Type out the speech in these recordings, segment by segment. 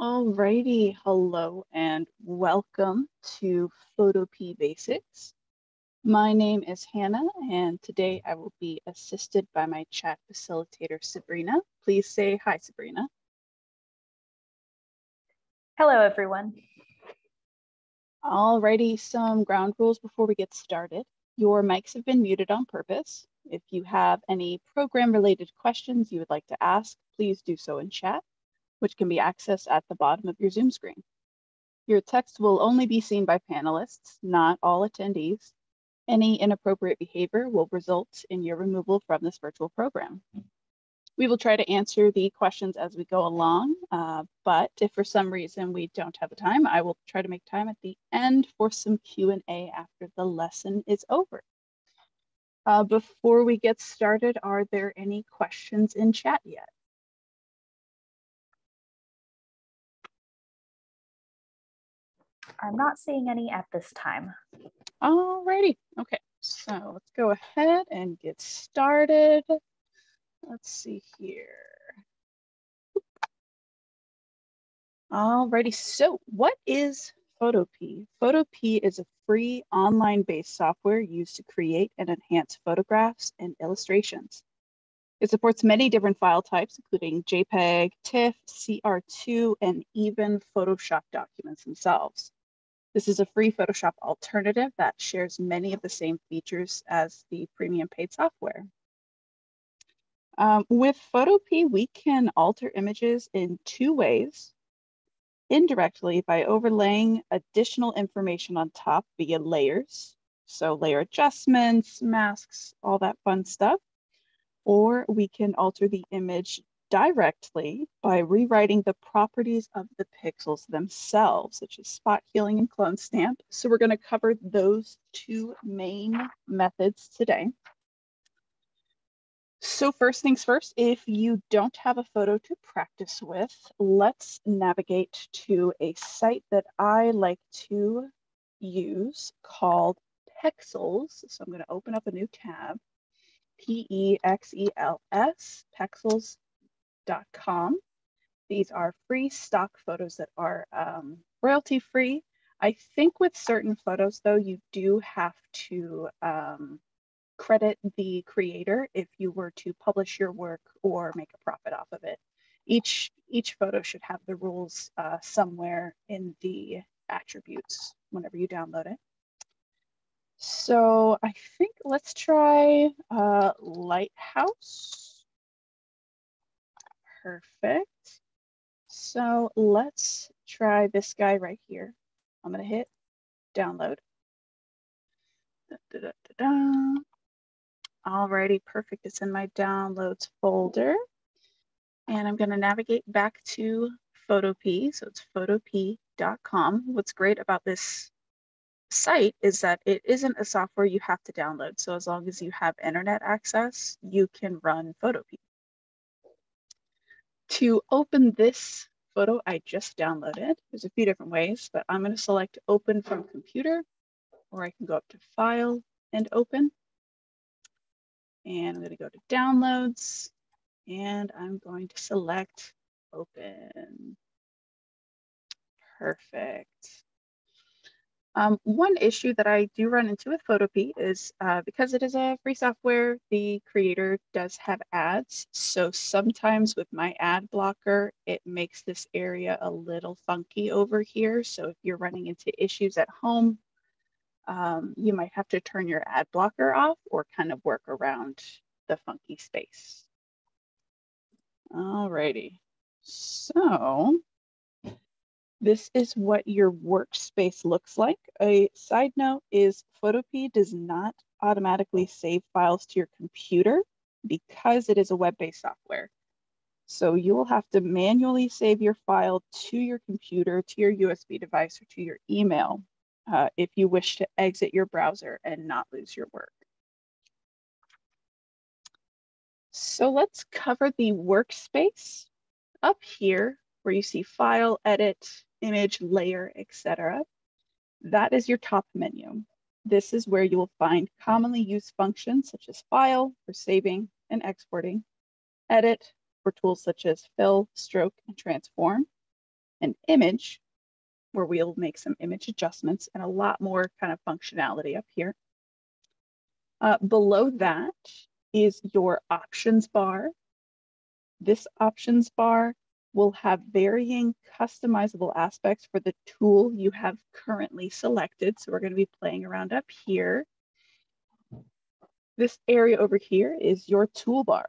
Alrighty, hello and welcome to Photopea Basics. My name is Hannah and today I will be assisted by my chat facilitator, Sabrina. Please say hi, Sabrina. Hello, everyone. Alrighty, some ground rules before we get started. Your mics have been muted on purpose. If you have any program-related questions you would like to ask, please do so in chat, which can be accessed at the bottom of your Zoom screen. Your text will only be seen by panelists, not all attendees. Any inappropriate behavior will result in your removal from this virtual program. We will try to answer the questions as we go along, but if for some reason we don't have the time, I will try to make time at the end for some Q&A after the lesson is over. Before we get started, are there any questions in chat yet? I'm not seeing any at this time. Alrighty, okay, so let's go ahead and get started. Let's see here. Alrighty, so what is Photopea? Photopea is a free online-based software used to create and enhance photographs and illustrations. It supports many different file types, including JPEG, TIFF, CR2, and even Photoshop documents themselves. This is a free Photoshop alternative that shares many of the same features as the premium paid software. With Photopea, we can alter images in two ways. Indirectly, by overlaying additional information on top via layers, so layer adjustments, masks, all that fun stuff. Or we can alter the image directly by rewriting the properties of the pixels themselves, such as spot healing and clone stamp. So we're going to cover those two main methods today. So first things first, if you don't have a photo to practice with, let's navigate to a site that I like to use called Pexels. So I'm going to open up a new tab, P-E-X-E-L-S, pexels.com. These are free stock photos that are royalty free. I think with certain photos, though, you do have to credit the creator if you were to publish your work or make a profit off of it. Each photo should have the rules somewhere in the attributes whenever you download it. So I think let's try Lighthouse. Perfect. So let's try this guy right here. I'm gonna hit download. Alrighty, perfect. It's in my downloads folder. And I'm going to navigate back to Photopea. So it's photopea.com. What's great about this site is that it isn't a software you have to download. So as long as you have internet access, you can run Photopea. To open this photo I just downloaded, there's a few different ways, but I'm going to select Open from Computer, or I can go up to File and Open. And I'm going to go to Downloads, and I'm going to select Open. Perfect. One issue that I do run into with Photopea is because it is a free software, the creator does have ads. So sometimes with my ad blocker, it makes this area a little funky over here. So if you're running into issues at home, you might have to turn your ad blocker off or kind of work around the funky space. Alrighty, so this is what your workspace looks like. A side note is Photopea does not automatically save files to your computer because it is a web-based software. So you will have to manually save your file to your computer, to your USB device, or to your email if you wish to exit your browser and not lose your work. So let's cover the workspace up here where you see file, edit, image, layer, etc. That is your top menu. This is where you will find commonly used functions such as file for saving and exporting, edit for tools such as fill, stroke, and transform, an image where we'll make some image adjustments and a lot more kind of functionality up here. Below that is your options bar. This options bar will have varying customizable aspects for the tool you have currently selected. So we're going to be playing around up here. This area over here is your toolbar.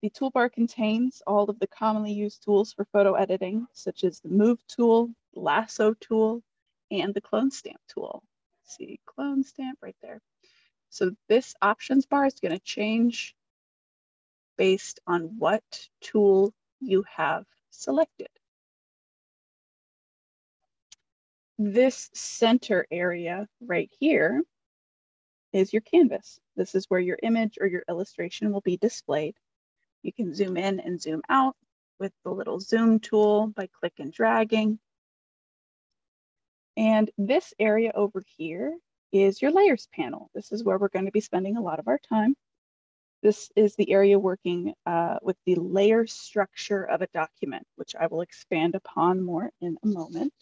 The toolbar contains all of the commonly used tools for photo editing, such as the Move tool, Lasso tool, and the Clone Stamp tool. See, Clone Stamp right there. So this options bar is going to change based on what tool you have selected. This center area right here is your canvas. This is where your image or your illustration will be displayed. You can zoom in and zoom out with the little zoom tool by click and dragging. And this area over here is your layers panel. This is where we're going to be spending a lot of our time. This is the area working with the layer structure of a document, which I will expand upon more in a moment.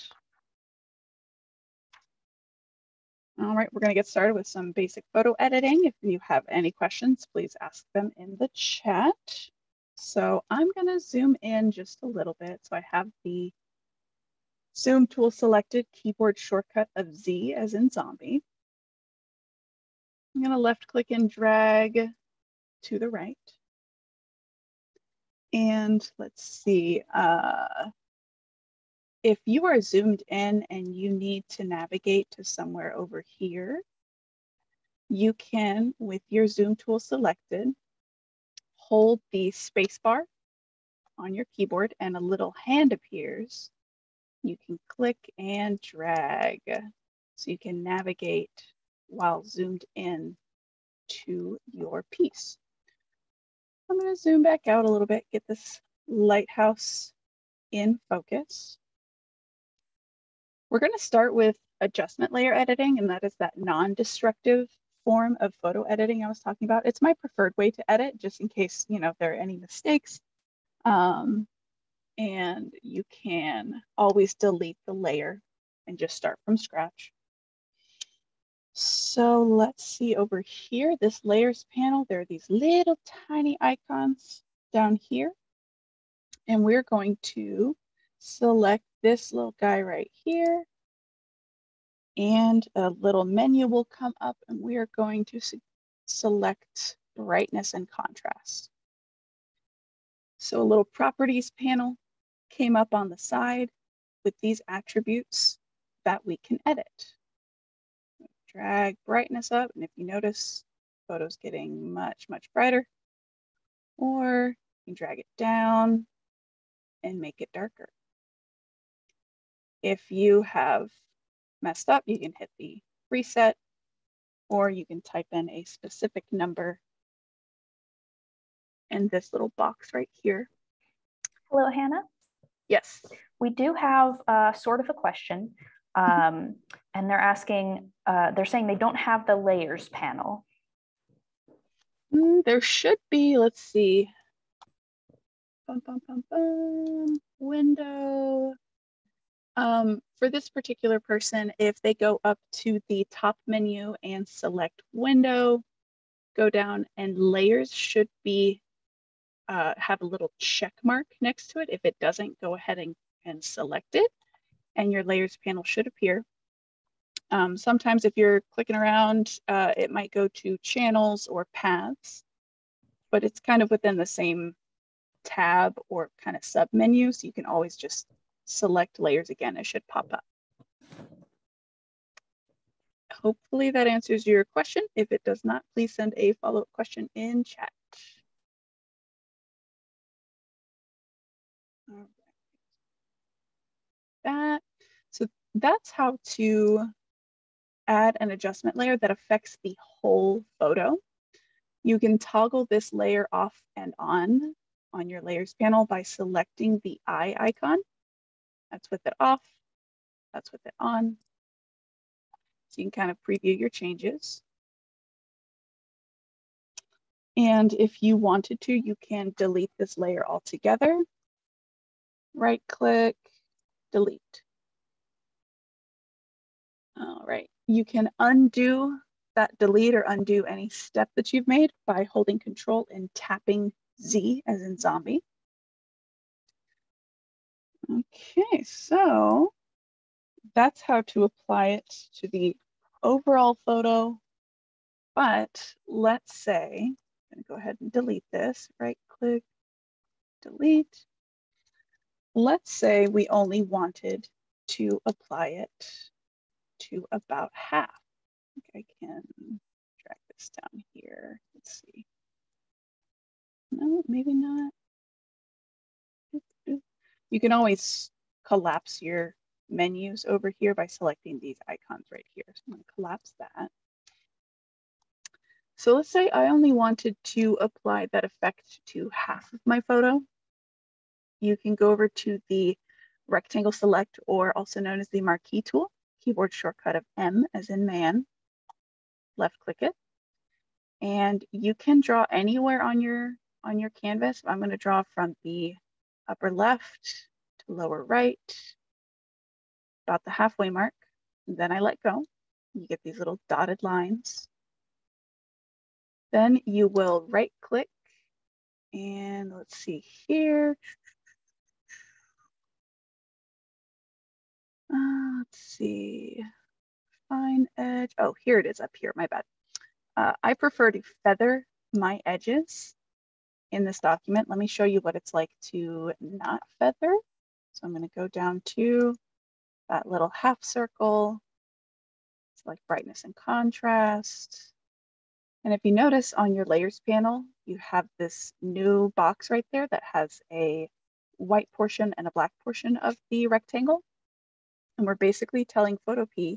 All right, we're going to get started with some basic photo editing. If you have any questions, please ask them in the chat. So I'm going to zoom in just a little bit. So I have the zoom tool selected, keyboard shortcut of Z as in zombie. I'm going to left click and drag to the right. And let's see, if you are zoomed in and you need to navigate to somewhere over here, you can, with your zoom tool selected, hold the space bar on your keyboard and a little hand appears. You can click and drag so you can navigate while zoomed in to your piece. I'm going to zoom back out a little bit, get this lighthouse in focus. We're going to start with adjustment layer editing, and that is that non-destructive form of photo editing I was talking about. It's my preferred way to edit, just in case, you know, there are any mistakes. And you can always delete the layer and just start from scratch. So let's see over here, this layers panel, there are these little tiny icons down here. And we're going to select this little guy right here. And a little menu will come up and we are going to select brightness and contrast. So a little properties panel came up on the side with these attributes that we can edit. Drag brightness up, and if you notice, photo's getting much, much brighter. Or you can drag it down and make it darker. If you have messed up, you can hit the reset, or you can type in a specific number in this little box right here. Hello, Hannah. Yes. We do have sort of a question, and they're asking, they're saying they don't have the layers panel. There should be, let's see. Window. For this particular person, if they go up to the top menu and select window, go down and layers should be have a little check mark next to it. If it doesn't, go ahead and select it and your layers panel should appear. Sometimes if you're clicking around, it might go to channels or paths, but it's kind of within the same tab or kind of sub menu. So you can always just select layers again. It should pop up. Hopefully that answers your question. If it does not, please send a follow-up question in chat. All right. So that's how to add an adjustment layer that affects the whole photo. You can toggle this layer off and on your layers panel by selecting the eye icon. That's with it off, that's with it on. So you can kind of preview your changes. And if you wanted to, you can delete this layer altogether. Right click, delete. All right, you can undo that delete or undo any step that you've made by holding Control and tapping Z as in zombie. Okay, so that's how to apply it to the overall photo. But let's say, I'm going to go ahead and delete this, right click, delete. Let's say we only wanted to apply it to about half. I think I can drag this down here. Let's see. No, maybe not. You can always collapse your menus over here by selecting these icons right here. So I'm going to collapse that. So let's say I only wanted to apply that effect to half of my photo. You can go over to the rectangle select, or also known as the Marquee Tool, keyboard shortcut of M as in man, left click it. And you can draw anywhere on your canvas. I'm going to draw from the upper left to lower right, about the halfway mark. And then I let go. You get these little dotted lines. Then you will right click and let's see here. Let's see, fine edge. Oh, here it is up here, my bad. I prefer to feather my edges in this document. Let me show you what it's like to not feather. So I'm going to go down to that little half circle. Select brightness and contrast. And if you notice on your layers panel, you have this new box right there that has a white portion and a black portion of the rectangle. And we're basically telling Photopea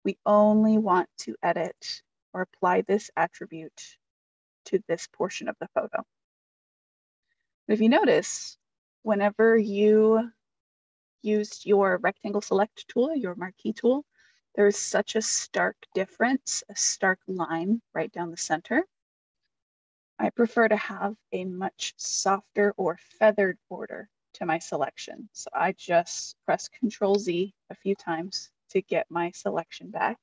we only want to edit or apply this attribute to this portion of the photo. If you notice, whenever you used your rectangle select tool, your marquee tool, there is such a stark difference, a stark line right down the center. I prefer to have a much softer or feathered border to my selection. So I just press Control Z a few times to get my selection back.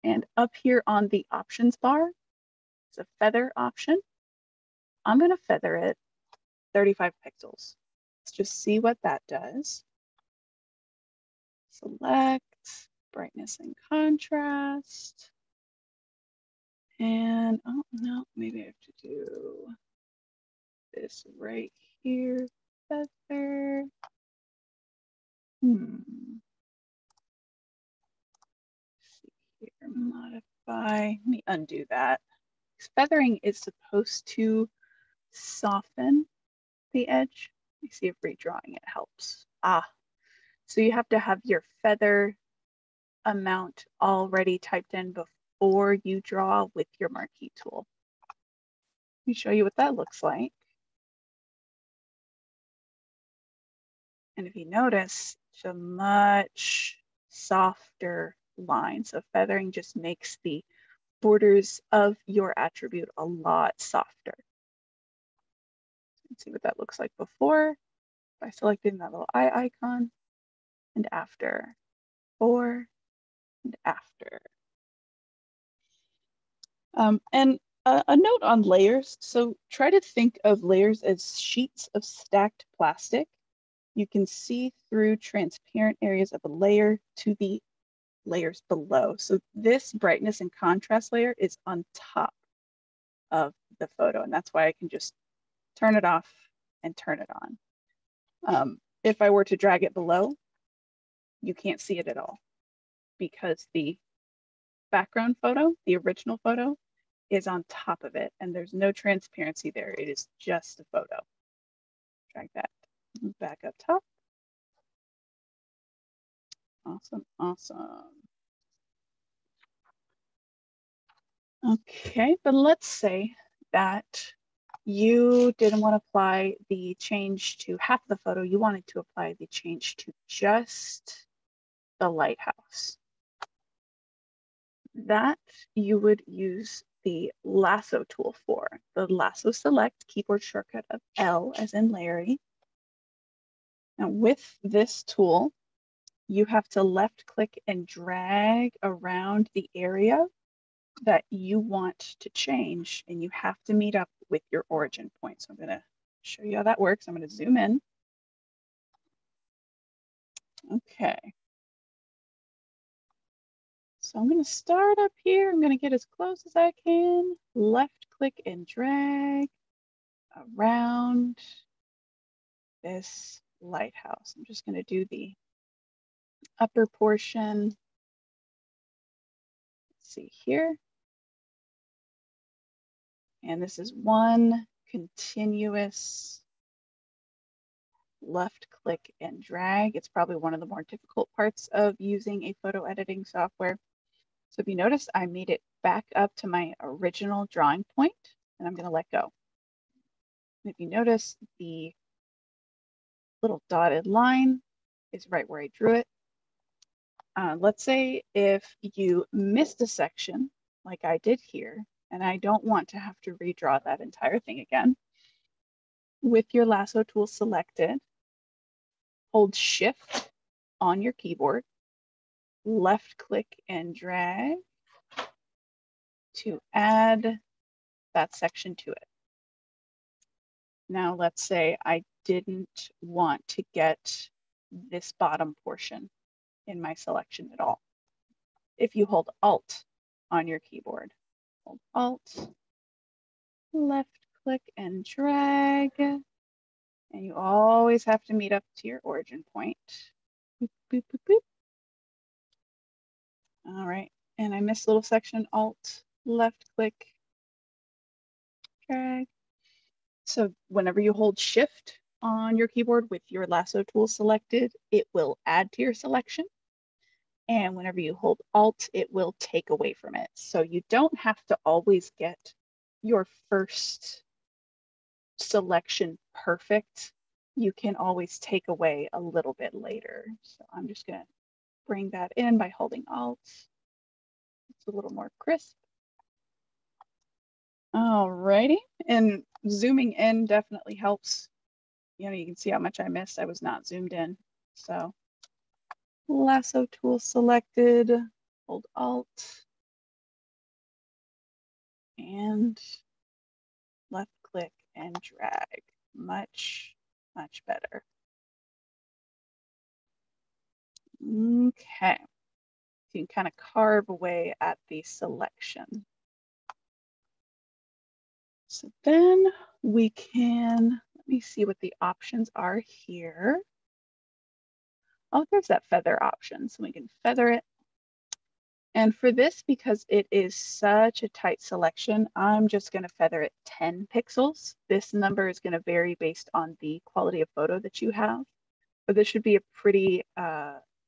And up here on the options bar, it's a feather option. I'm going to feather it 35 pixels. Let's just see what that does. Select brightness and contrast. And oh no, maybe I have to do this right here. Feather. See here, modify. Let me undo that. Feathering is supposed to soften the edge. Let me see if redrawing it helps. So you have to have your feather amount already typed in before you draw with your marquee tool. Let me show you what that looks like. And if you notice, it's a much softer line. So feathering just makes the borders of your attribute a lot softer. Let's see what that looks like before by selecting that little eye icon, and after, before and after. And a note on layers. So try to think of layers as sheets of stacked plastic. You can see through transparent areas of a layer to the layers below. So this brightness and contrast layer is on top of the photo, and that's why I can just turn it off and turn it on. If I were to drag it below, you can't see it at all because the background photo, the original photo, is on top of it, and there's no transparency there. It is just a photo. Drag that back up top. Awesome, awesome. Okay, but let's say that you didn't want to apply the change to half the photo. You wanted to apply the change to just the lighthouse. That you would use the Lasso tool for. The Lasso select, keyboard shortcut of L as in Larry. Now with this tool, you have to left click and drag around the area that you want to change, and you have to meet up with your origin point. So I'm going to show you how that works. I'm going to zoom in. Okay. So I'm going to start up here. I'm going to get as close as I can. Left click and drag around this lighthouse. I'm just going to do the upper portion. Let's see here. And this is one continuous left click and drag. It's probably one of the more difficult parts of using a photo editing software. So if you notice, I made it back up to my original drawing point, and I'm going to let go. And if you notice, the little dotted line is right where I drew it. Let's say if you missed a section like I did here, and I don't want to have to redraw that entire thing again. With your lasso tool selected, hold Shift on your keyboard, left click and drag to add that section to it. Now let's say I didn't want to get this bottom portion in my selection at all. If you hold Alt on your keyboard, hold Alt, left click and drag, and you always have to meet up to your origin point. Boop, boop, boop, boop. All right, and I missed a little section, Alt, left click, drag. So whenever you hold Shift on your keyboard with your lasso tool selected, it will add to your selection. And whenever you hold Alt, it will take away from it. So you don't have to always get your first selection perfect. You can always take away a little bit later. So I'm just going to bring that in by holding Alt. It's a little more crisp. All righty. And zooming in definitely helps. You know, you can see how much I missed. I was not zoomed in. So lasso tool selected, hold Alt, and left click and drag. Much, much better. Okay. You can kind of carve away at the selection. So then we can, let me see what the options are here. Oh, there's that feather option. So we can feather it. And for this, because it is such a tight selection, I'm just going to feather it 10 pixels. This number is going to vary based on the quality of photo that you have. But this should be a pretty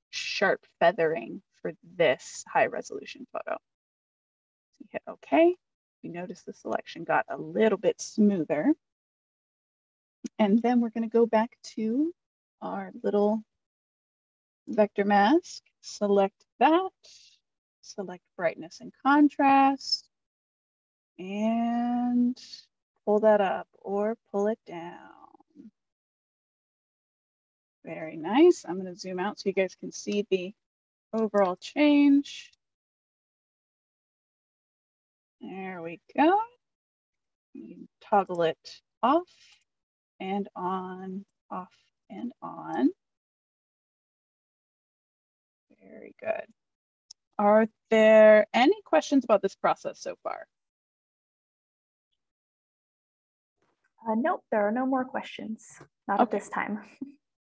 sharp feathering for this high resolution photo. So you hit OK. You notice the selection got a little bit smoother. And then we're going to go back to our little vector mask, select that, select brightness and contrast, and pull that up or pull it down. Very nice. I'm going to zoom out so you guys can see the overall change. There we go. You can toggle it off and on, off and on. Very good. Are there any questions about this process so far? Nope, there are no more questions. Not at this time.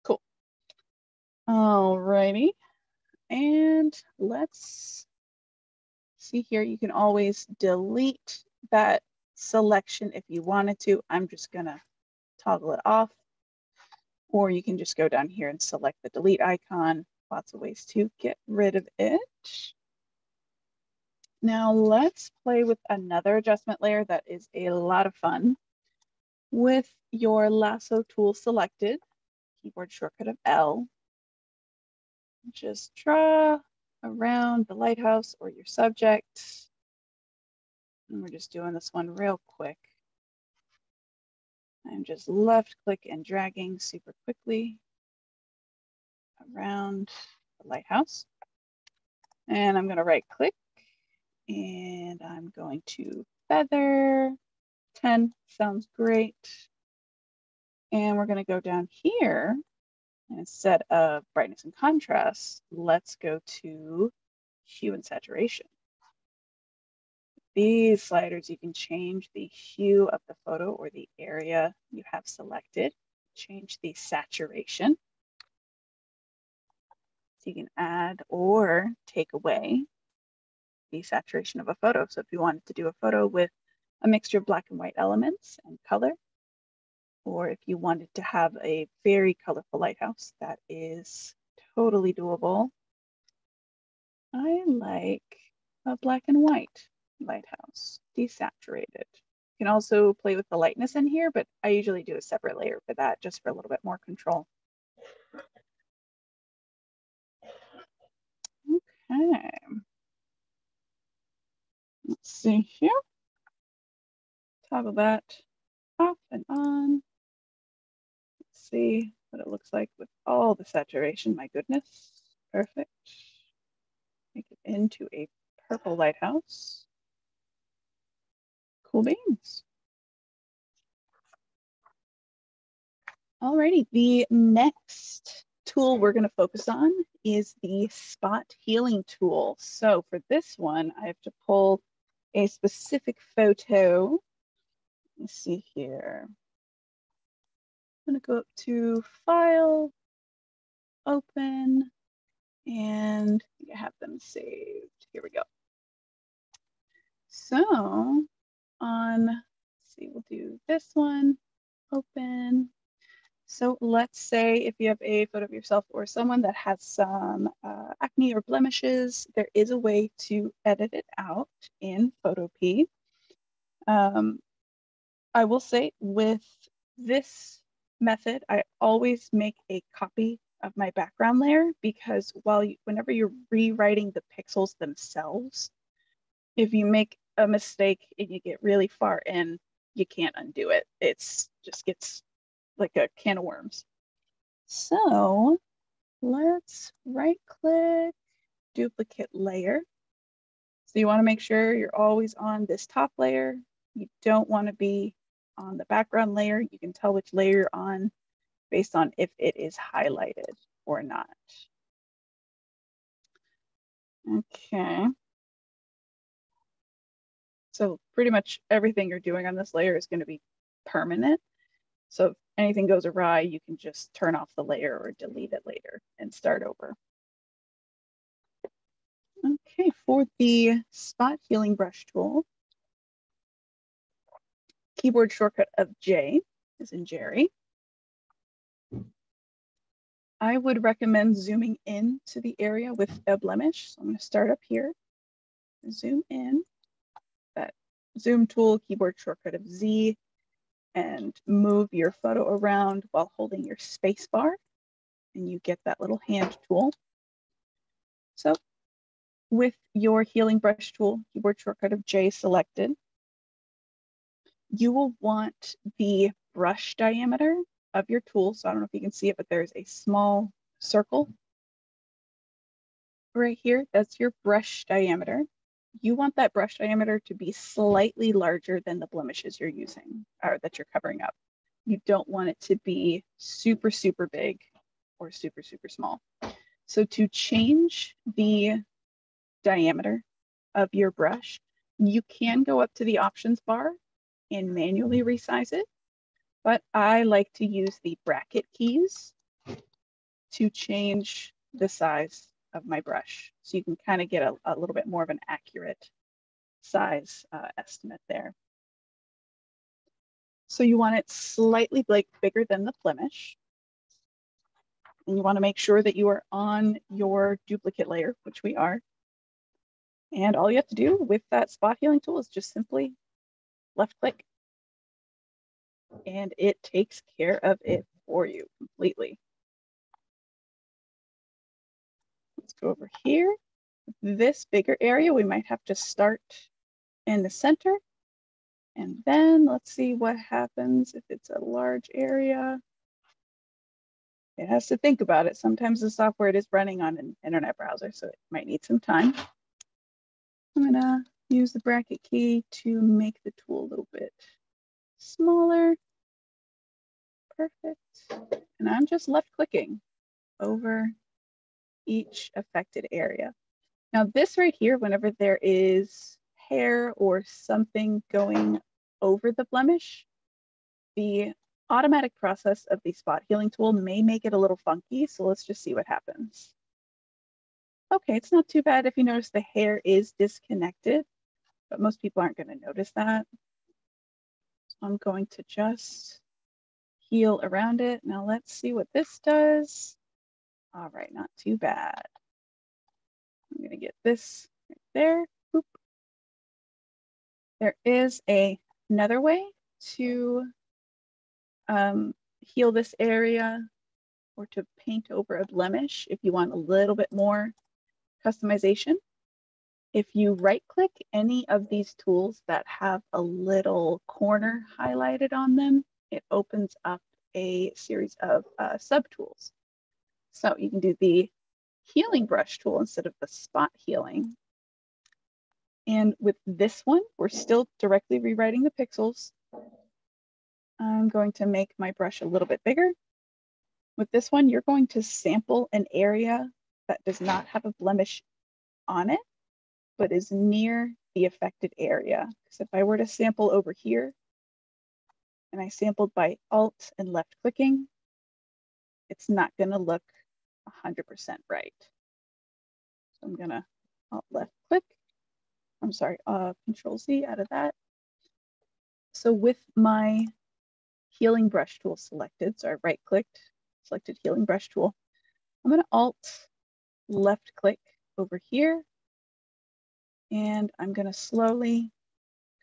Cool. All righty. And let's see here. You can always delete that selection if you wanted to. I'm just going to toggle it off. Or you can just go down here and select the delete icon. Lots of ways to get rid of it. Now let's play with another adjustment layer that is a lot of fun. With your lasso tool selected, keyboard shortcut of L, just draw around the lighthouse or your subject. And we're just doing this one real quick. I'm just left click and dragging super quickly. around the lighthouse. And I'm going to right click and I'm going to feather. 10 sounds great. And we're going to go down here. And instead of brightness and contrast, let's go to hue and saturation. These sliders, you can change the hue of the photo or the area you have selected. Change the saturation. So you can add or take away the saturation of a photo. So if you wanted to do a photo with a mixture of black and white elements and color, or if you wanted to have a very colorful lighthouse, that is totally doable. I like a black and white lighthouse, desaturated. You can also play with the lightness in here, but I usually do a separate layer for that just for a little bit more control. Okay. Let's see here. Toggle that off and on. Let's see what it looks like with all the saturation. My goodness. Perfect. Make it into a purple lighthouse. Cool beans. Alrighty, the next tool we're going to focus on is the spot healing tool. So for this one, I have to pull a specific photo. Let's see here. I'm going to go up to File, Open, and I have them saved. Here we go. So let's see, we'll do this one, Open. So let's say if you have a photo of yourself or someone that has some acne or blemishes, there is a way to edit it out in Photopea. I will say with this method, I always make a copy of my background layer because whenever you're rewriting the pixels themselves, if you make a mistake and you get really far in, you can't undo it. It's just gets like a can of worms. So let's right click, duplicate layer. So you want to make sure you're always on this top layer. You don't want to be on the background layer. You can tell which layer you're on based on if it is highlighted or not. Okay. So pretty much everything you're doing on this layer is going to be permanent. So if anything goes awry, you can just turn off the layer or delete it later and start over. Okay, for the spot healing brush tool, keyboard shortcut of J is in Jerry. I would recommend zooming in to the area with a blemish. So I'm going to start up here, zoom in, that zoom tool, keyboard shortcut of Z, and move your photo around while holding your space bar, and you get that little hand tool. So with your healing brush tool, keyboard shortcut of J selected, you will want the brush diameter of your tool. So I don't know if you can see it, but there's a small circle right here. That's your brush diameter. You want that brush diameter to be slightly larger than the blemishes you're using or that you're covering up. You don't want it to be super, super big or super, super small. So to change the diameter of your brush, you can go up to the options bar and manually resize it, but I like to use the bracket keys to change the size of my brush. So you can kind of get a little bit more of an accurate size estimate there. So you want it slightly bigger than the blemish. And you want to make sure that you are on your duplicate layer, which we are. And all you have to do with that spot healing tool is just simply left click. And it takes care of it for you completely. Let's go over here. This bigger area, we might have to start in the center. And then let's see what happens if it's a large area. it has to think about it. Sometimes the software it is running on an internet browser, so it might need some time. I'm gonna use the bracket key to make the tool a little bit smaller. Perfect. And I'm just left clicking over each affected area. Now this right here, whenever there is hair or something going over the blemish, the automatic process of the spot healing tool may make it a little funky. So let's just see what happens. Okay, it's not too bad if you notice the hair is disconnected, but most people aren't going to notice that. So I'm going to just heal around it. Now let's see what this does. All right, not too bad. I'm going to get this right there. Boop. There is another way to heal this area or to paint over a blemish if you want a little bit more customization. If you right click any of these tools that have a little corner highlighted on them, it opens up a series of subtools. So you can do the healing brush tool instead of the spot healing. And with this one, we're still directly rewriting the pixels. I'm going to make my brush a little bit bigger. With this one, you're going to sample an area that does not have a blemish on it, but is near the affected area. Because if I were to sample over here, and I sampled by Alt and left clicking, it's not gonna look 100% right. So I'm gonna Alt left click. I'm sorry, Control Z out of that. So with my healing brush tool selected, so I right clicked, selected healing brush tool, I'm gonna Alt left click over here, and I'm gonna slowly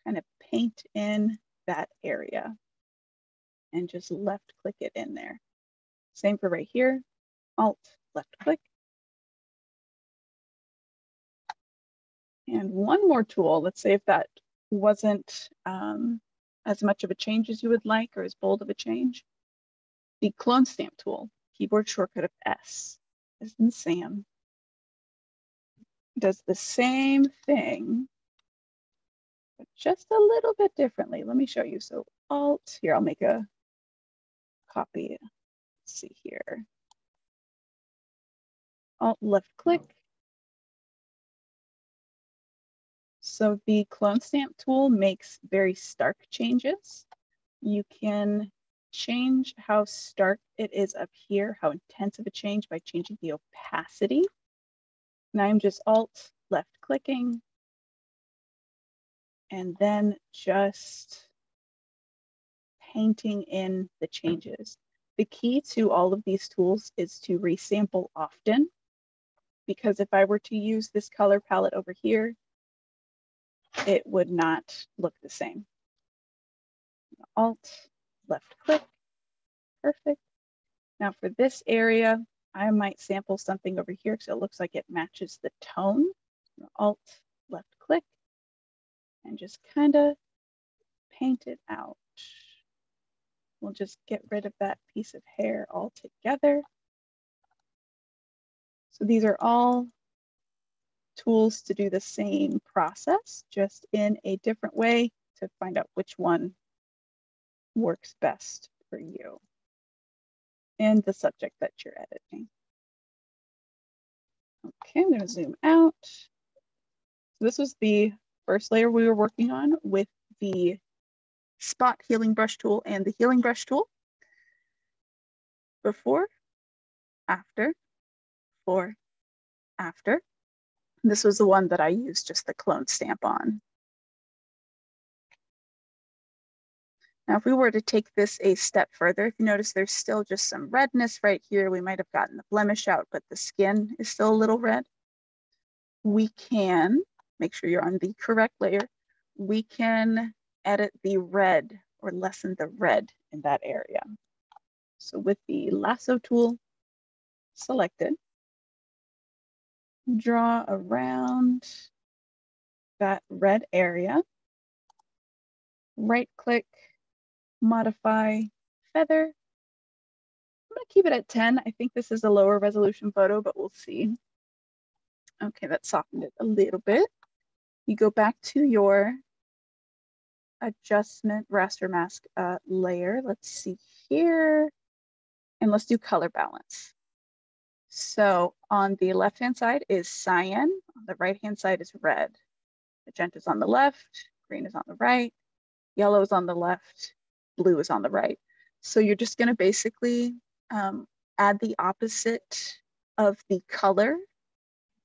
kind of paint in that area and just left click it in there. Same for right here, Alt left click. And one more tool, let's say if that wasn't as much of a change as you would like or as bold of a change, the clone stamp tool, keyboard shortcut of S, as in Sam, does the same thing, but just a little bit differently. Let me show you. So Alt, here, I'll make a copy. Let's see here. Alt left click. So the clone stamp tool makes very stark changes. You can change how stark it is up here, how intense of a change by changing the opacity. And I'm just Alt left clicking and then just painting in the changes. The key to all of these tools is to resample often, because if I were to use this color palette over here, it would not look the same. Alt left click, perfect. Now for this area, I might sample something over here because it looks like it matches the tone. Alt left click and just kind of paint it out. We'll just get rid of that piece of hair altogether. So these are all tools to do the same process, just in a different way to find out which one works best for you and the subject that you're editing. Okay, I'm going to zoom out. So this was the first layer we were working on with the spot healing brush tool and the healing brush tool. Before, after, before, after. This was the one that I used just the clone stamp on. Now, if we were to take this a step further, if you notice there's still just some redness right here, we might have gotten the blemish out, but the skin is still a little red. We can, make sure you're on the correct layer, we can edit the red or lessen the red in that area. So with the Lasso tool selected, draw around that red area, right click, modify feather, gonna keep it at 10. I think this is a lower resolution photo, but we'll see. Okay, that softened it a little bit. You go back to your adjustment raster mask layer. Let's see here. And let's do color balance. So on the left-hand side is cyan. On the right-hand side is red. Magenta is on the left, green is on the right, yellow is on the left, blue is on the right. So you're just gonna basically add the opposite of the color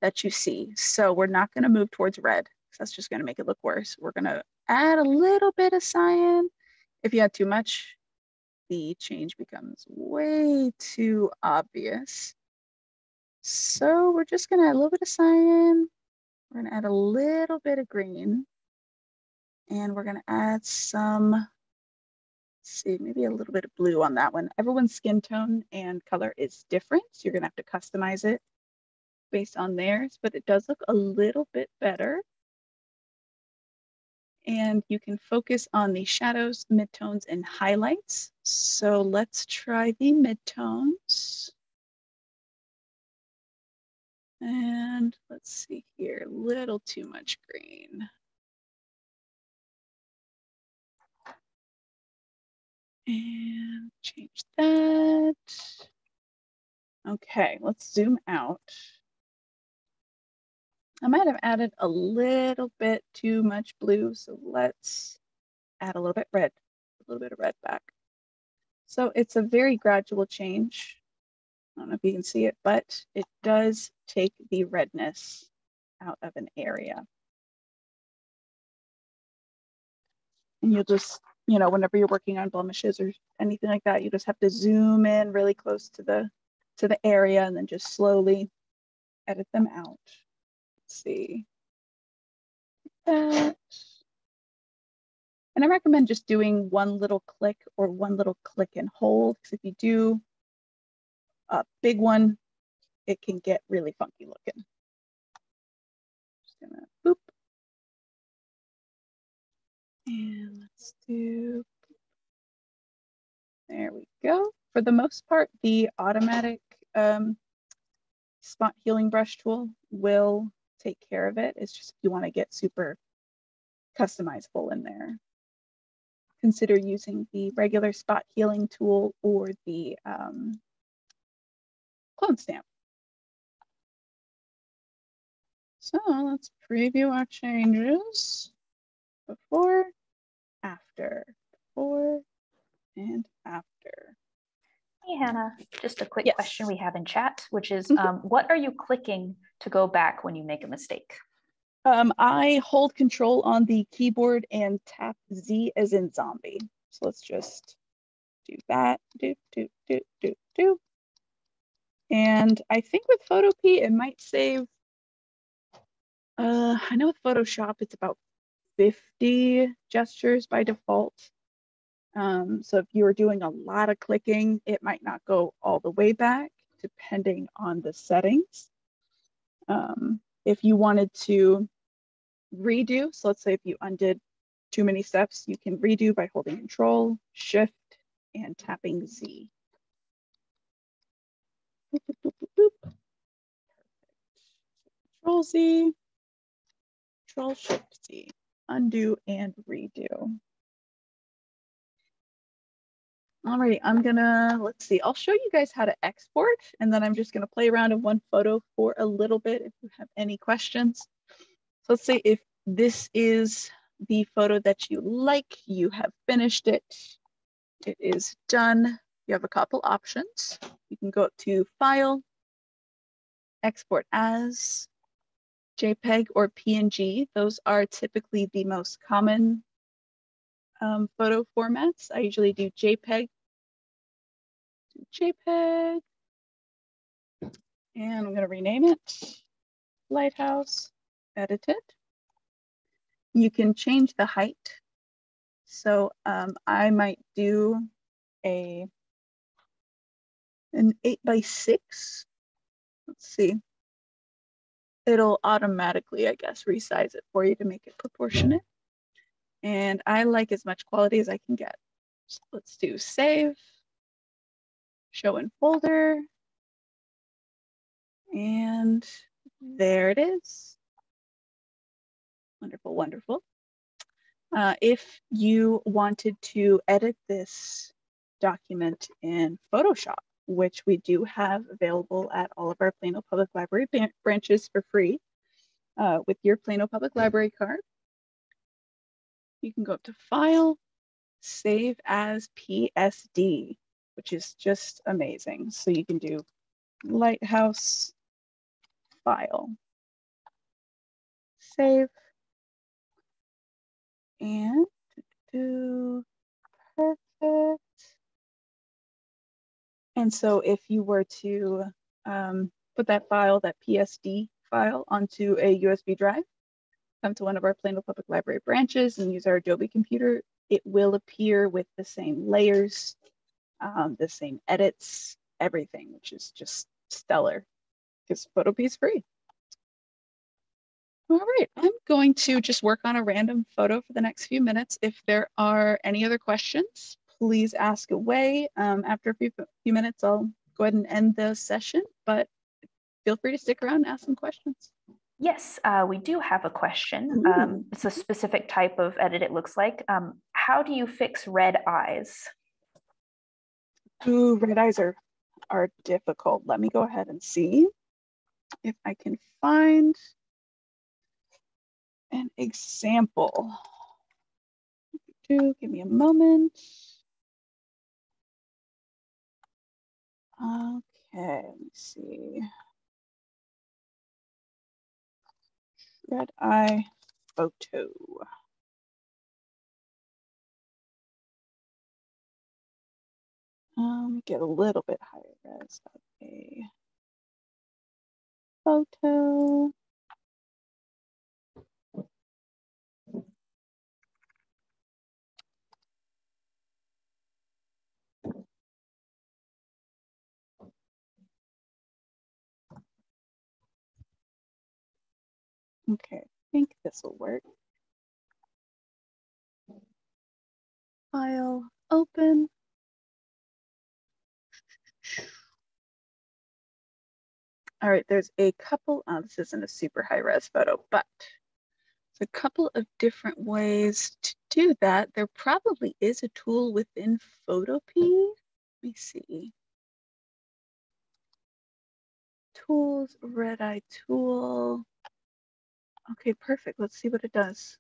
that you see. So we're not gonna move towards red, because that's just gonna make it look worse. We're gonna add a little bit of cyan. If you add too much, the change becomes way too obvious. So we're just gonna add a little bit of cyan. We're gonna add a little bit of green. And we're gonna add some, let's see, maybe a little bit of blue on that one. Everyone's skin tone and color is different, so you're gonna have to customize it based on theirs, but it does look a little bit better. And you can focus on the shadows, midtones, and highlights. So let's try the midtones. And let's see here, a little too much green. And change that. Okay, let's zoom out. I might have added a little bit too much blue, so let's add a little bit red, a little bit of red back. So it's a very gradual change. I don't know if you can see it, but it does take the redness out of an area. And you'll just, you know, whenever you're working on blemishes or anything like that, you just have to zoom in really close to the area and then just slowly edit them out. Let's see. That. And I recommend just doing one little click or one little click and hold, because if you do a big one, it can get really funky looking. Just gonna boop. And let's do, there we go. For the most part, the automatic spot healing brush tool will take care of it. It's just if you want to get super customizable in there, consider using the regular spot healing tool or the clone stamp. So let's preview our changes. Before, after, before, and after. Hey, Hannah, just a quick Yes. question we have in chat, which is what are you clicking to go back when you make a mistake? I hold control on the keyboard and tap Z as in zombie. So let's just do that, do. And I think with Photopea, it might save, I know with Photoshop, it's about 50 gestures by default. So if you were doing a lot of clicking, it might not go all the way back, depending on the settings. If you wanted to redo, so let's say if you undid too many steps, you can redo by holding Control, Shift, and tapping Z. Boop, boop, boop, boop, boop. Control Z, Control Shift Z, undo and redo. Alrighty, I'm gonna, let's see, I'll show you guys how to export, and then I'm just gonna play around in one photo for a little bit if you have any questions. So let's say if this is the photo that you like, you have finished it, it is done. You have a couple options. You can go up to File, Export as, JPEG or PNG. Those are typically the most common photo formats. I usually do JPEG. JPEG. And I'm going to rename it Lighthouse, edit it. You can change the height. So I might do an 8x6. Let's see. It'll automatically, I guess, resize it for you to make it proportionate. And I like as much quality as I can get. So let's do save, show in folder. And there it is. Wonderful, wonderful. If you wanted to edit this document in Photoshop, which we do have available at all of our Plano Public Library branches for free, with your Plano Public Library card, you can go up to File, Save as PSD, which is just amazing. So you can do Lighthouse, File, Save, and do perfect. And so if you were to put that file, that PSD file, onto a USB drive, come to one of our Plano Public Library branches and use our Adobe computer, it will appear with the same layers, the same edits, everything, which is just stellar because Photopea is free. All right, I'm going to just work on a random photo for the next few minutes. If there are any other questions, please ask away. After a few minutes, I'll go ahead and end the session, but feel free to stick around and ask some questions. Yes, we do have a question. It's a specific type of edit, it looks like. How do you fix red eyes? Ooh, red eyes are difficult. Let me go ahead and see if I can find an example. Give me a moment. Okay, let me see. Red eye photo. Get a little bit higher res of a photo. Okay, I think this will work. File, open. All right, there's a couple, this isn't a super high res photo, but there's a couple of different ways to do that. There probably is a tool within Photopea. Let me see. Tools, red eye tool. Okay, perfect. Let's see what it does.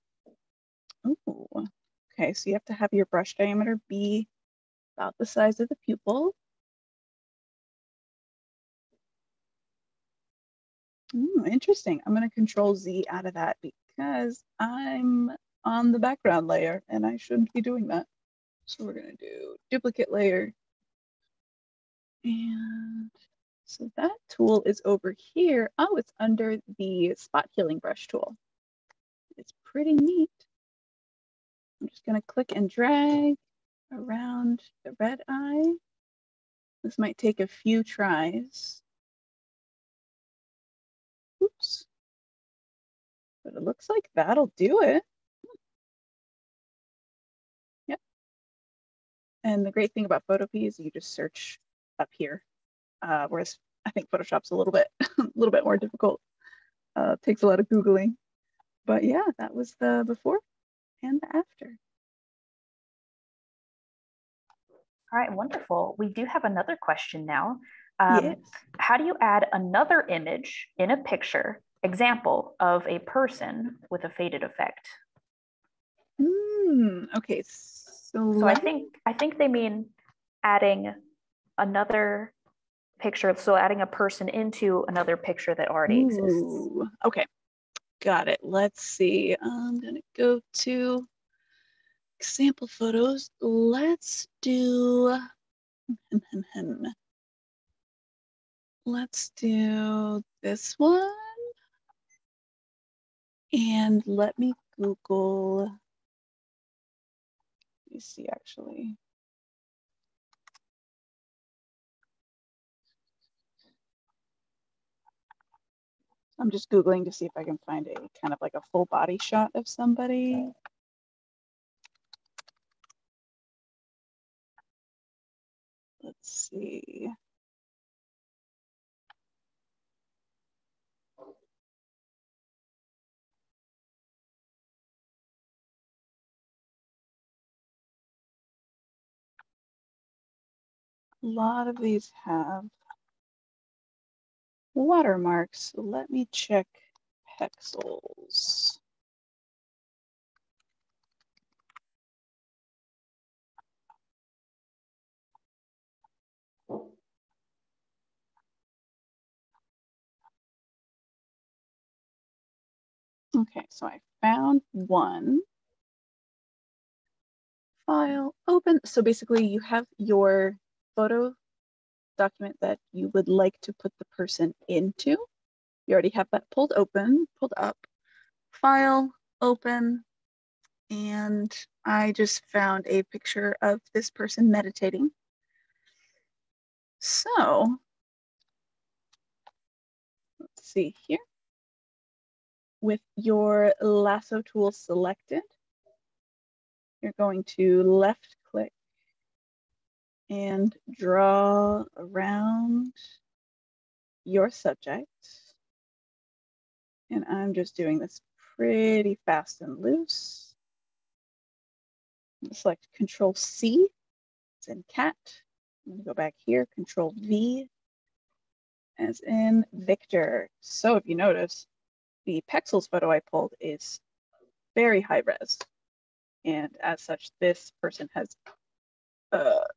Ooh. Okay, so you have to have your brush diameter be about the size of the pupil. Interesting. I'm going to Control Z out of that because I'm on the background layer and I shouldn't be doing that. So we're going to do duplicate layer. And so that tool is over here. Oh, it's under the spot healing brush tool. It's pretty neat. I'm just going to click and drag around the red eye. This might take a few tries. Oops. But it looks like that'll do it. Yep. And the great thing about Photopea is you just search up here. Whereas I think Photoshop's a little bit more difficult. Takes a lot of Googling. But yeah, that was the before and the after. All right, wonderful. We do have another question now. Yes. How do you add another image in a picture, example of a person with a faded effect? Okay, so I think they mean adding another picture, so adding a person into another picture that already exists. Okay, got it. Let's see. I'm gonna go to example photos. Let's do this one. And let me Google. Let me see actually. I'm just Googling to see if I can find a kind of like a full body shot of somebody. let's see. A lot of these have watermarks. So let me check pixels. Okay, so I found one. File, open. So basically you have your photo document that you would like to put the person into. You already have that pulled up. File, open, and I just found a picture of this person meditating. So let's see here. With your lasso tool selected, you're going to left click and draw around your subject. And I'm just doing this pretty fast and loose. Select Control C, as in cat. I'm gonna go back here, Control V, as in Victor. So if you notice, the Pexels photo I pulled is very high res. And as such, this person has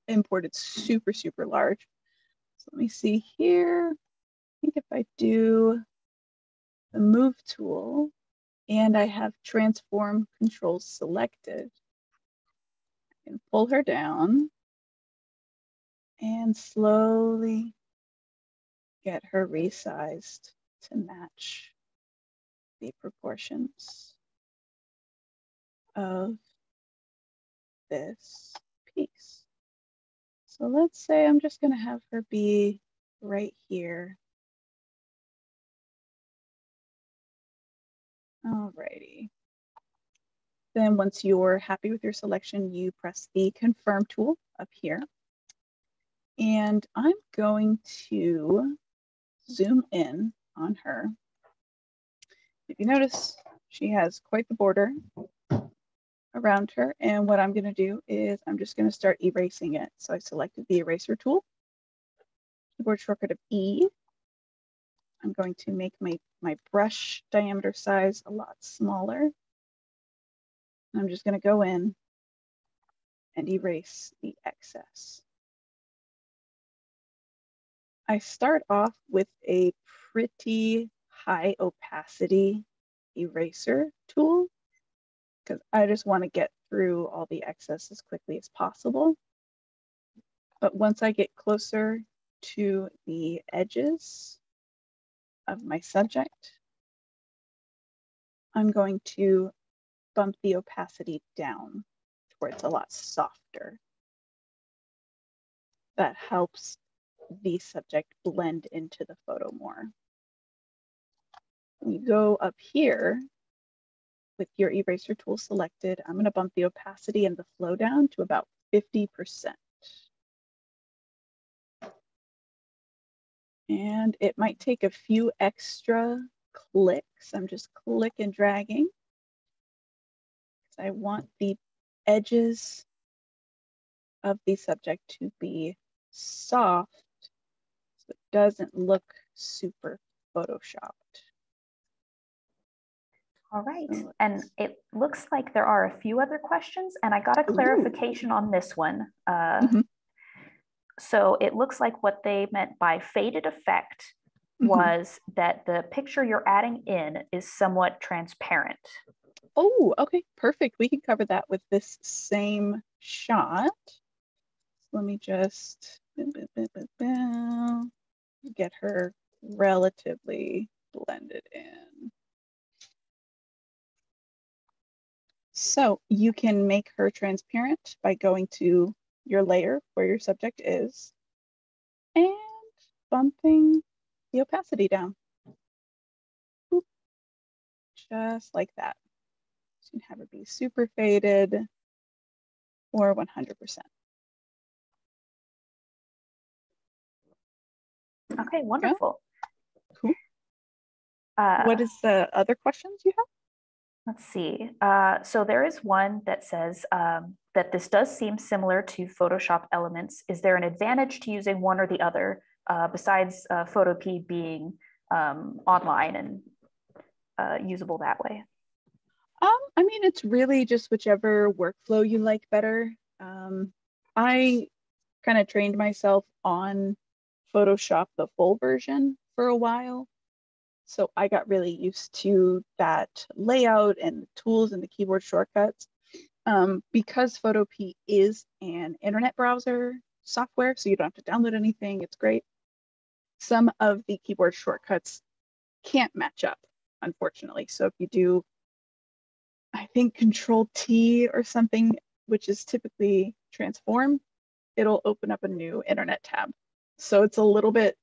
imported super, super large. So let me see here. I think if I do the Move tool and I have Transform Controls selected, I can pull her down and slowly get her resized to match the proportions of this piece. So let's say I'm just going to have her be right here. Alrighty. Then once you're happy with your selection, you press the Confirm tool up here. And I'm going to zoom in on her. If you notice, she has quite the border around her. And what I'm going to do is I'm just going to start erasing it. So I selected the eraser tool, keyboard shortcut of E. I'm going to make my brush diameter size a lot smaller. I'm just going to go in and erase the excess. I start off with a pretty high opacity eraser tool because I just want to get through all the excess as quickly as possible. But once I get closer to the edges of my subject, I'm going to bump the opacity down to where it's a lot softer. That helps the subject blend into the photo more. When you go up here with your eraser tool selected, I'm going to bump the opacity and the flow down to about 50%. And it might take a few extra clicks. I'm just click and dragging. I want the edges of the subject to be soft so it doesn't look super photoshopped. All right, and it looks like there are a few other questions, and I got a clarification on this one. So it looks like what they meant by faded effect was that the picture you're adding in is somewhat transparent. Oh, okay, perfect. We can cover that with this same shot. Let me just get her relatively blended in. So you can make her transparent by going to your layer where your subject is and bumping the opacity down. Boop. Just like that. So you can have her be super faded or 100%. Okay, wonderful. Cool. What is the other questions you have? Let's see. So there is one that says that this does seem similar to Photoshop elements. Is there an advantage to using one or the other besides Photopea being online and usable that way? I mean, it's really just whichever workflow you like better. I kind of trained myself on Photoshop, the full version, for a while. So I got really used to that layout and the tools and the keyboard shortcuts. Because Photopea is an internet browser software, so you don't have to download anything, it's great. Some of the keyboard shortcuts can't match up, unfortunately. So if you do, I think Control T or something, which is typically transform, it'll open up a new internet tab. So it's a little bit,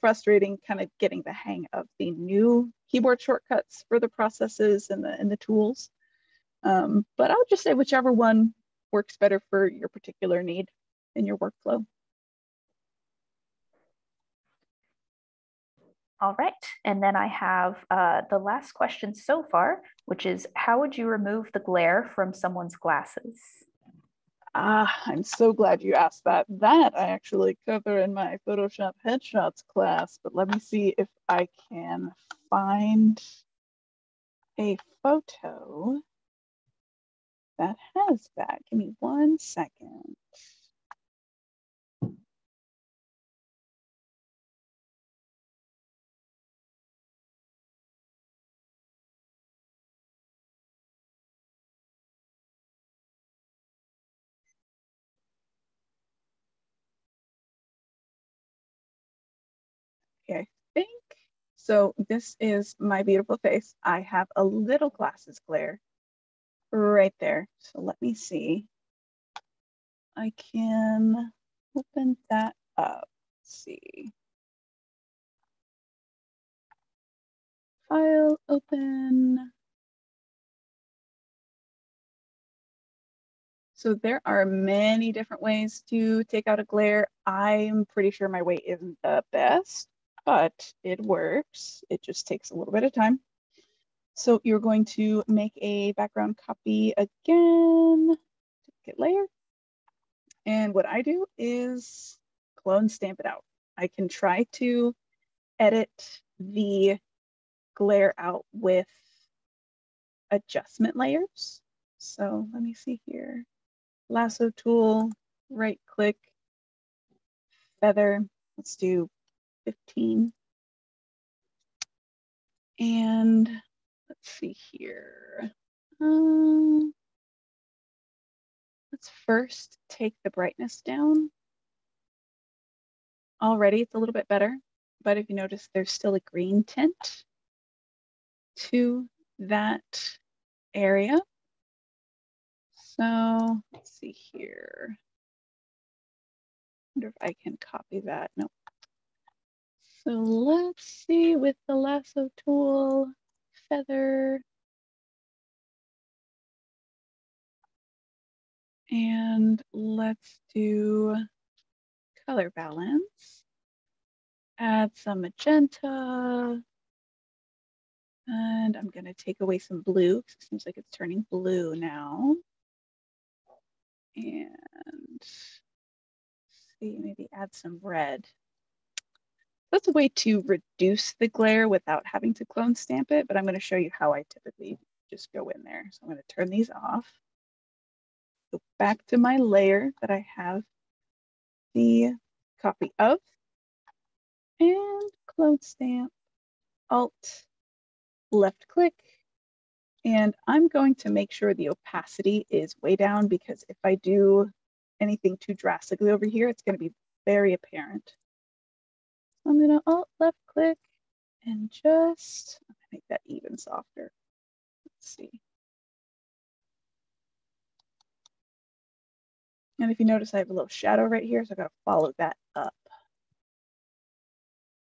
frustrating kind of getting the hang of the new keyboard shortcuts for the processes and the tools. But I would just say whichever one works better for your particular need in your workflow. All right. And then I have the last question so far, which is how would you remove the glare from someone's glasses? I'm so glad you asked that. That I actually cover in my Photoshop headshots class, but let me see if I can find a photo that has that. Give me 1 second. Okay, I think so. This is my beautiful face. I have a little glasses glare right there. So let me see. I can open that up. Let's see. File open. So there are many different ways to take out a glare. I'm pretty sure my way isn't the best, but it works. It just takes a little bit of time. So you're going to make a background copy again, duplicate layer. And what I do is clone stamp it out. I can try to edit the glare out with adjustment layers. So let me see here. Lasso tool, right click, feather. Let's do 15. And let's see here. Let's first take the brightness down. Already it's a little bit better, but if you notice, there's still a green tint to that area. So let's see here. I wonder if I can copy that. Nope. So let's see with the lasso tool, feather, and let's do color balance. Add some magenta. And I'm going to take away some blue because it seems like it's turning blue now. And see, maybe add some red. That's a way to reduce the glare without having to clone stamp it, but I'm going to show you how I typically just go in there. So I'm going to turn these off. Go back to my layer that I have the copy of and clone stamp, Alt, left click. And I'm going to make sure the opacity is way down because if I do anything too drastically over here, it's going to be very apparent. I'm going to Alt left click and just make that even softer. Let's see. And if you notice, I have a little shadow right here, so I got to follow that up.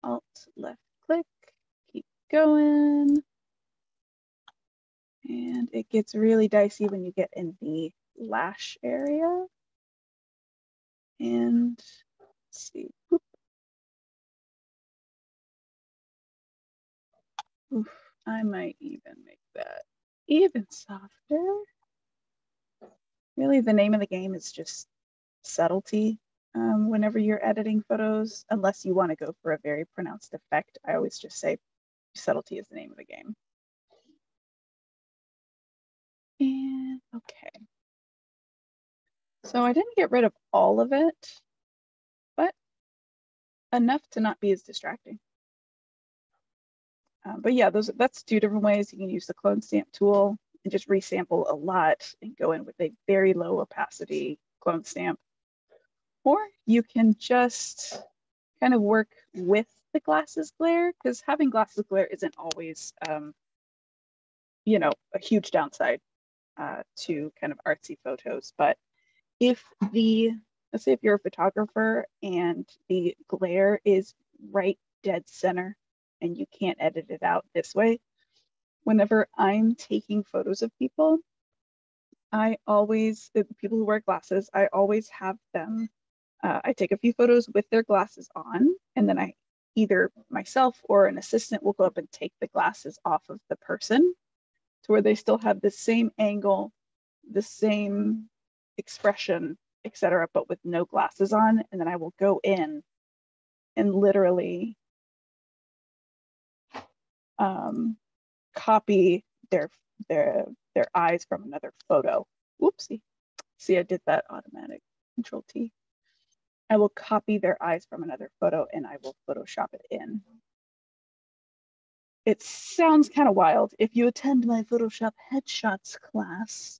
Alt left click, keep going. And it gets really dicey when you get in the lash area. And let's see. Oof, I might even make that even softer. Really, the name of the game is just subtlety. Whenever you're editing photos, unless you want to go for a very pronounced effect, I always just say subtlety is the name of the game. And okay. So I didn't get rid of all of it, but enough to not be as distracting. But yeah, that's two different ways. You can use the clone stamp tool and just resample a lot and go in with a very low opacity clone stamp. Or you can just kind of work with the glasses glare, because having glasses glare isn't always, you know, a huge downside to kind of artsy photos. But if let's say if you're a photographer and the glare is right dead center and you can't edit it out this way, whenever I'm taking photos of people, people who wear glasses, I always have them, I take a few photos with their glasses on, and then I either myself or an assistant will go up and take the glasses off of the person to where they still have the same angle, the same expression, etc., but with no glasses on. And then I will go in and literally copy their eyes from another photo. Whoopsie. See, I did that automatic. Control T. I will copy their eyes from another photo and I will Photoshop it in. It sounds kind of wild. If you attend my Photoshop headshots class,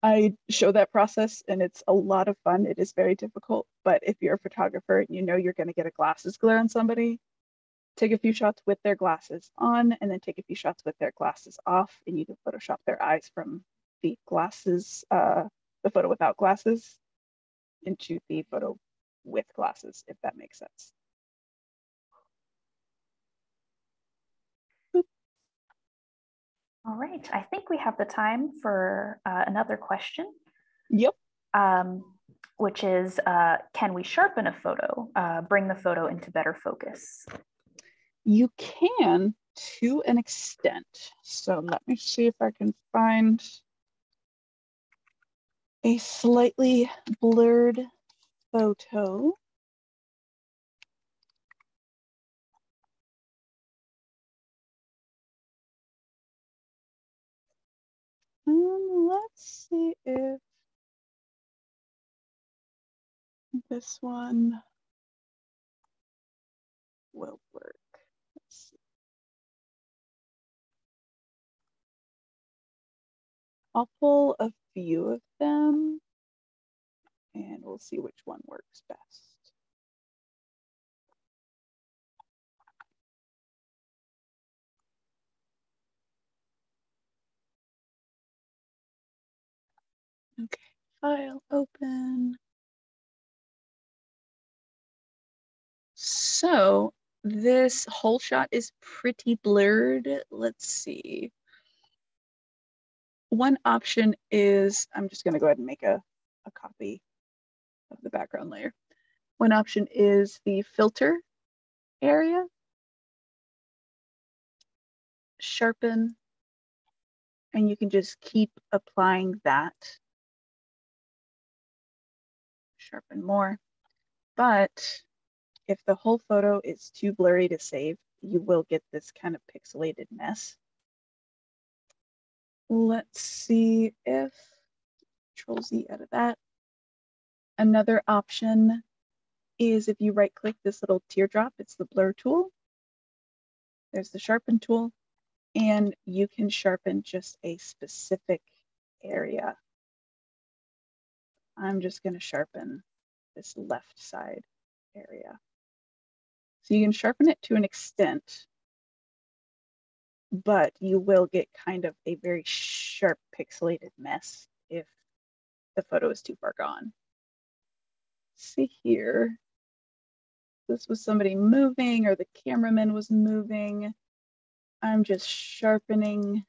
I show that process and it's a lot of fun. It is very difficult, but if you're a photographer and you know you're going to get a glasses glare on somebody, take a few shots with their glasses on and then take a few shots with their glasses off, and you can Photoshop their eyes from the glasses, the photo without glasses into the photo with glasses, if that makes sense. Boop. All right, I think we have the time for another question. Yep. Which is, can we sharpen a photo, bring the photo into better focus? You can to an extent. So let me see if I can find a slightly blurred photo. Let's see if this one will work. Let's see. I'll pull a few of them and we'll see which one works best. Okay, file open. So this whole shot is pretty blurred. Let's see. One option is, I'm just going to go ahead and make a copy of the background layer. One option is the filter area. Sharpen, and you can just keep applying that. Sharpen more. But if the whole photo is too blurry to save, you will get this kind of pixelated mess. Let's see if Control Z out of that. Another option is if you right click this little teardrop, it's the blur tool. There's the sharpen tool, and you can sharpen just a specific area. I'm just going to sharpen this left side area. So you can sharpen it to an extent, but you will get kind of a very sharp pixelated mess if the photo is too far gone. See here, this was somebody moving or the cameraman was moving. I'm just sharpening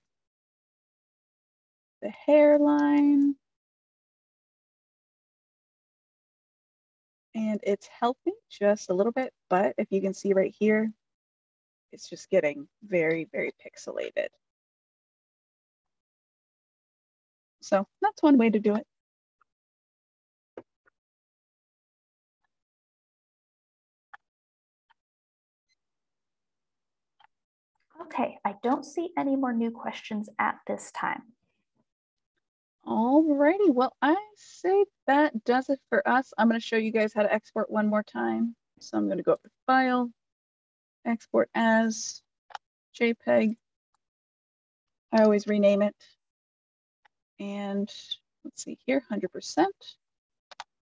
the hairline. And it's helping just a little bit, but if you can see right here, it's just getting very, very pixelated. So that's one way to do it. Okay, I don't see any more new questions at this time. Alrighty, well, I say that does it for us. I'm going to show you guys how to export one more time. So I'm going to go up to File, Export as JPEG. I always rename it. And let's see here, 100%.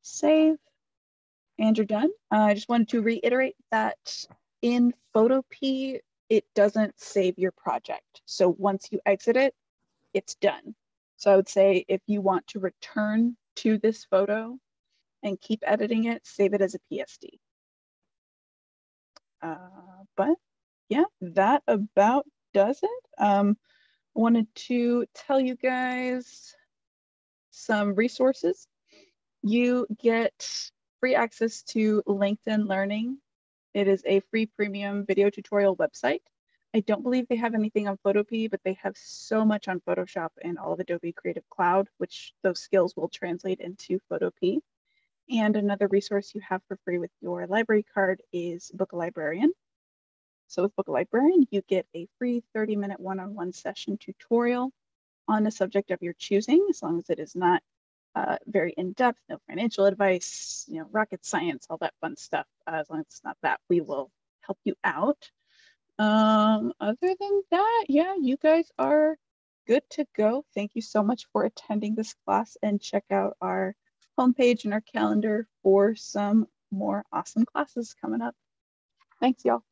Save. And you're done. I just wanted to reiterate that in Photopea, it doesn't save your project. So once you exit it, it's done. So I would say if you want to return to this photo and keep editing it, save it as a PSD. But yeah, that about does it. I wanted to tell you guys some resources. You get free access to LinkedIn Learning. It is a free premium video tutorial website. I don't believe they have anything on Photopea, but they have so much on Photoshop and all of Adobe Creative Cloud, which those skills will translate into Photopea. And another resource you have for free with your library card is Book a Librarian. So with Book a Librarian, you get a free 30-minute one-on-one session tutorial on a subject of your choosing, as long as it is not very in-depth, no financial advice, rocket science, all that fun stuff. As long as it's not that, we will help you out. Other than that, yeah, you guys are good to go. Thank you so much for attending this class, and check out our homepage and our calendar for some more awesome classes coming up. Thanks, y'all.